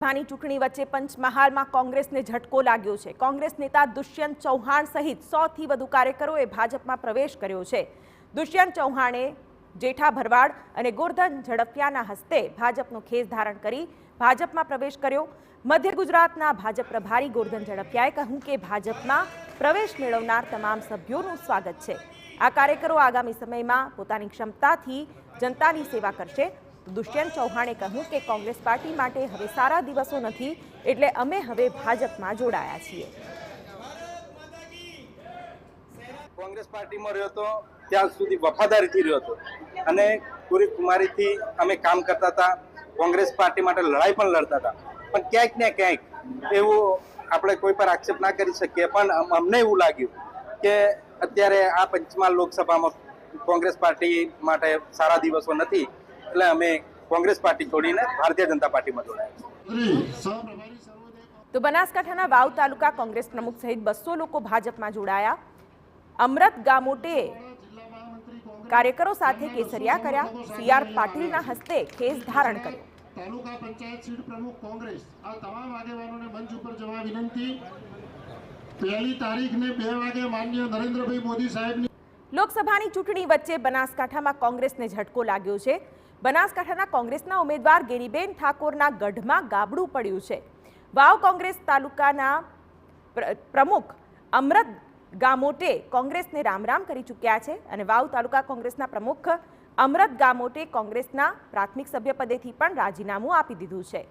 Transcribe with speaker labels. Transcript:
Speaker 1: ભાની ચૂંટણી વચ્ચે પંચમહાલમાં કોંગ્રેસને ઝટકો લાગ્યો છે। કોંગ્રેસ નેતા દુષ્યંત ચૌહાણ સહિત 100 થી વધુ કાર્યકરોએ ભાજપમાં પ્રવેશ કર્યો છે। દુષ્યંત ચૌહાણે જેઠા ભરવાડ અને ગોરધન ઝડફિયાના હસ્તે ભાજપનો ખેસ ધારણ કરી ભાજપમાં પ્રવેશ કર્યો। મધ્ય ગુજરાતના ભાજપ પ્રભારી ગોરધન ઝડફિયાએ કહ્યું કે ભાજપમાં પ્રવેશ મેળવનાર તમામ સભ્યોનું સ્વાગત છે। આ કાર્યકરો આગામી સમયમાં પોતાની ક્ષમતાથી જનતાની સેવા કરશે। દુષ્યંત ચૌહાણે કહ્યું કે કોંગ્રેસ પાર્ટી માટે હવે સારા દિવસો નથી, એટલે અમે હવે ભાજપમાં જોડાયા છીએ।
Speaker 2: કોંગ્રેસ પાર્ટીમાં રહ્યો તો ત્યાં સુધી વફાદારીથી રહ્યો હતો અને પૂરી કુમારીથી અમે કામ કરતા હતા। કોંગ્રેસ પાર્ટી માટે લડાઈ પણ લડતા હતા, પણ ક્યાંક ને ક્યાંક એવું આપણે કોઈ પર આક્ષેપ ના કરી શકીએ, પણ અમને એવું લાગ્યું કે અત્યારે આ પંચમહાલ લોકસભામાં કોંગ્રેસ પાર્ટી માટે સારા દિવસો નથી, એટલે અમે કોંગ્રેસ પાર્ટી છોડીને ભારતીય જનતા પાર્ટીમાં જોડાયા।
Speaker 1: તો બનાસકાંઠાના વાવ તાલુકા કોંગ્રેસ પ્રમુખ સહિત 200 લોકો ભાજપમાં જોડાયા। અમરત ગામોટે કાર્યકરો સાથે કેસરિયા કર્યા। સીઆર પાટીલના હસ્તે ખેસ ધારણ કર્યો।
Speaker 3: તાલુકા પંચાયત સીટ પ્રમુખ કોંગ્રેસ આ તમામ આગેવાનોને મંચ ઉપર જવા વિનંતી। પહેલી તારીખને 2 વાગે માનનીય નરેન્દ્રભાઈ મોદી સાહેબની
Speaker 1: લોકસભાની ચૂંટણી વચ્ચે બનાસકાંઠામાં કોંગ્રેસને ઝટકો લાગ્યો છે। બનાસકાંઠાના કોંગ્રેસના ઉમેદવાર ગેરીબેન ઠાકોરના ગઢમાં ગાબડું પડ્યું છે। વાવ કોંગ્રેસ તાલુકાના પ્રમુખ અમરત ગામોટે કોંગ્રેસને રામ રામ કરી ચૂક્યા છે અને વાવ તાલુકા કોંગ્રેસના પ્રમુખ અમરત ગામોટે કોંગ્રેસના પ્રાથમિક સભ્યપદેથી પણ રાજીનામું આપી દીધું છે।